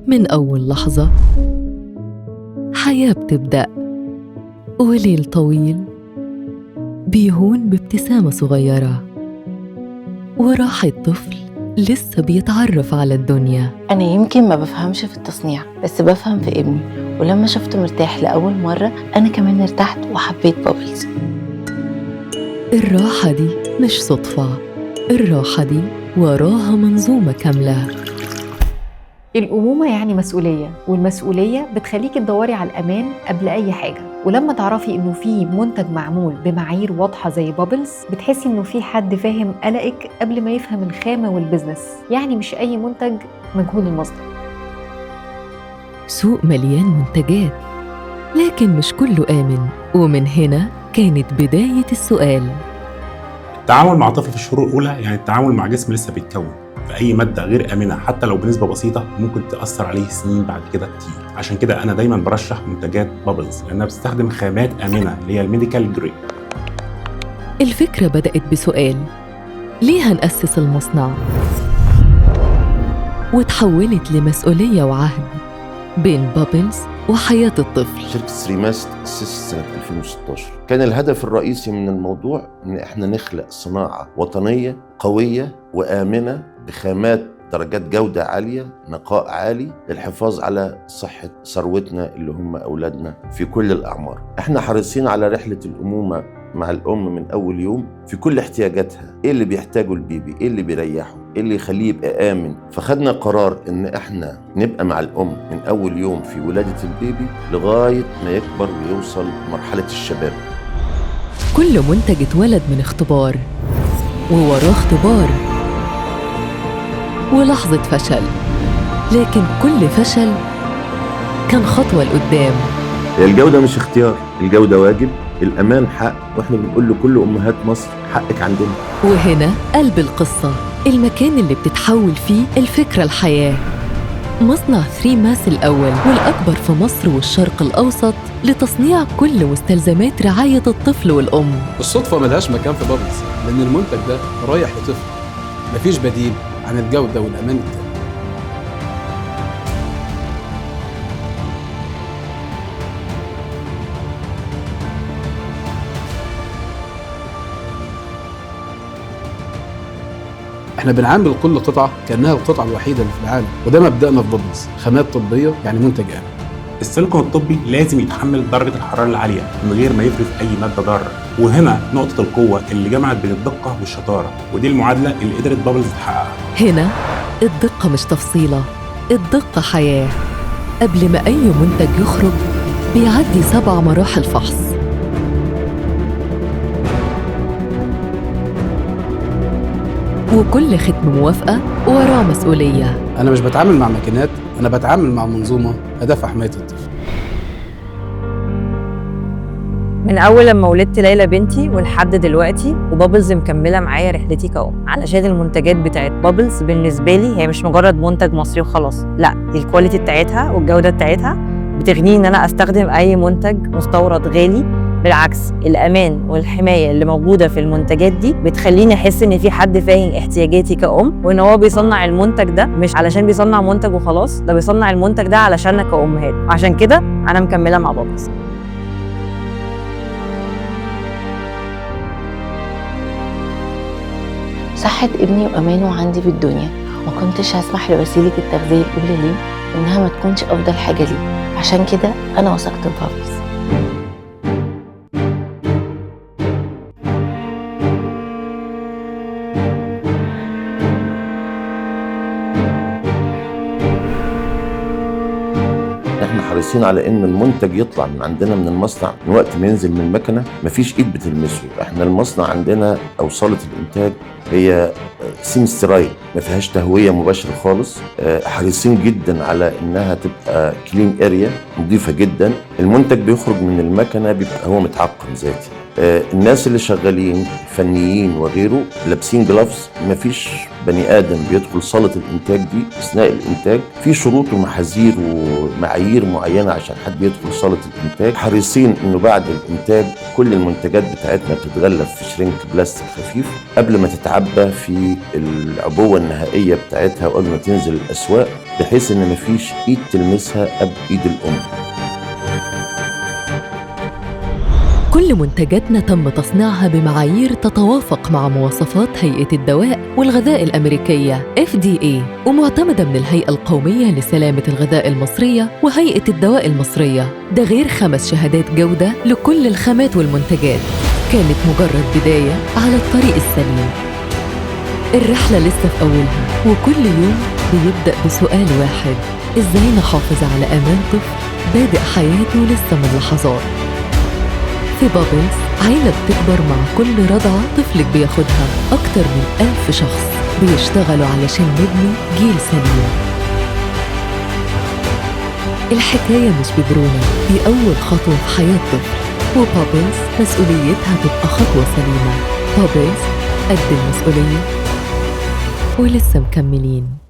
من أول لحظة حياة بتبدأ، وليل طويل بيهون بابتسامة صغيرة، وراحة طفل لسه بيتعرف على الدنيا. أنا يمكن ما بفهمش في التصنيع، بس بفهم في ابني، ولما شفته مرتاح لأول مرة أنا كمان ارتحت وحبيت بابلز. الراحة دي مش صدفة، الراحة دي وراها منظومة كاملة. الأمومة يعني مسؤولية، والمسؤولية بتخليكي تدوري على الأمان قبل أي حاجة. ولما تعرفي إنه في منتج معمول بمعايير واضحة زي بابلز، بتحسي إنه في حد فاهم قلقك قبل ما يفهم الخامة والبزنس. يعني مش أي منتج مجهول المصدر. سوق مليان منتجات، لكن مش كله آمن، ومن هنا كانت بداية السؤال. التعامل مع طفل في الشهور الأولى يعني التعامل مع جسم لسه بيتكون، فأي مادة غير آمنة حتى لو بنسبة بسيطة ممكن تأثر عليه سنين بعد كده كتير. عشان كده أنا دايما برشح منتجات بابلز لأنها بتستخدم خامات آمنة اللي هي الميديكال جريد. الفكرة بدأت بسؤال: ليه هنأسس المصنع؟ وتحولت لمسؤولية وعهد بين بابلز وحياة الطفل. شركة سريماست أسست سنة 2016. كان الهدف الرئيسي من الموضوع إن إحنا نخلق صناعة وطنية قوية وآمنة بخامات درجات جودة عالية، نقاء عالي، للحفاظ على صحة ثروتنا اللي هم أولادنا في كل الأعمار. إحنا حريصين على رحلة الأمومة مع الأم من أول يوم في كل احتياجاتها، إيه اللي بيحتاجه البيبي، إيه اللي بيريحه، إيه اللي يخليه يبقى آمن. فخدنا قرار إن إحنا نبقى مع الأم من أول يوم في ولادة البيبي لغاية ما يكبر ويوصل مرحلة الشباب. كل منتج اتولد من اختبار، ووراه اختبار ولحظة فشل، لكن كل فشل كان خطوة لقدام. الجودة مش اختيار، الجودة واجب، الأمان حق، وإحنا بنقول لكل أمهات مصر حقك عندنا. وهنا قلب القصة، المكان اللي بتتحول فيه الفكرة الحياة. مصنع 3 ماس الأول والأكبر في مصر والشرق الأوسط لتصنيع كل مستلزمات رعاية الطفل والأم. الصدفة ملهاش مكان في بابلز، لأن المنتج ده رايح لطفل، مفيش بديل عن الجودة والأمان التام. احنا بنعامل كل قطعة كأنها القطعة الوحيدة اللي في العالم، وده مبدأنا في بابلز. خامات طبية يعني منتج آمن. السيليكون الطبي لازم يتحمل درجة الحرارة العالية من غير ما يفرز أي مادة ضارة، وهنا نقطة القوة اللي جمعت بين الدقة والشطارة، ودي المعادلة اللي قدرت بابلز تحققها. هنا الدقة مش تفصيلة، الدقة حياة. قبل ما أي منتج يخرج بيعدي 7 مراحل فحص، وكل ختم موافقة وراه مسؤولية. أنا مش بتعامل مع ماكينات، أنا بتعامل مع منظومة هدفها حماية الطفل. من أول لما ولدت ليلى بنتي ولحد دلوقتي، وبابلز مكملة معايا رحلتي كأم، علشان المنتجات بتاعت بابلز بالنسبة لي هي مش مجرد منتج مصري وخلاص، لا، الكواليتي بتاعتها والجودة بتاعتها بتغنيني إن أنا أستخدم أي منتج مستورد غالي. بالعكس، الأمان والحماية اللي موجودة في المنتجات دي بتخليني أحس إن في حد فاهم احتياجاتي كأم، وإن هو بيصنع المنتج ده مش علشان بيصنع منتج وخلاص، ده بيصنع المنتج ده علشاننا كأمهات. عشان كده أنا مكملة مع بابلز. صحة ابني وأمانه عندي في الدنيا، ما كنتش هسمح لوسيلة التغذية الأولى ليه إنها ما تكونش أفضل حاجة ليه. عشان كده أنا وثقت في بابلز. احنا حريصين على ان المنتج يطلع من عندنا من المصنع من وقت ما ينزل من المكنه مفيش ايد بتلمسه. احنا المصنع عندنا او صاله الانتاج هي سيمي سترايل، ما فيهاش تهويه مباشره خالص. حريصين جدا على انها تبقى كلين اريا، نظيفه جدا. المنتج بيخرج من المكنه بيبقى هو متعقم ذاتي. الناس اللي شغالين فنيين وغيره لابسين جلافز، مفيش بني ادم بيدخل صاله الانتاج دي اثناء الانتاج، في شروط ومحاذير ومعايير معينه عشان حد يدخل صاله الانتاج. حريصين انه بعد الانتاج كل المنتجات بتاعتنا بتتغلف في شرينك بلاستيك خفيف قبل ما تتعبى في العبوه النهائيه بتاعتها وقبل ما تنزل الاسواق، بحيث ان مفيش ايد تلمسها قبل ايد الام. كل منتجاتنا تم تصنيعها بمعايير تتوافق مع مواصفات هيئة الدواء والغذاء الأمريكية FDA، ومعتمدة من الهيئة القومية لسلامة الغذاء المصرية وهيئة الدواء المصرية، ده غير 5 شهادات جودة لكل الخامات والمنتجات. كانت مجرد بداية على الطريق السليم. الرحلة لسه في أولها، وكل يوم بيبدأ بسؤال واحد: إزاي نحافظ على أمان طفل بادئ حياته لسه من لحظات؟ في بابلز عيلة بتكبر مع كل رضعة طفلك بياخدها. أكتر من 1000 شخص بيشتغلوا علشان نبني جيل سليم. الحكاية مش ببرونة، دي أول خطوة في حياة طفل، وبابلز مسؤوليتها تبقى خطوة سليمة. بابلز قد المسؤولية ولسه مكملين.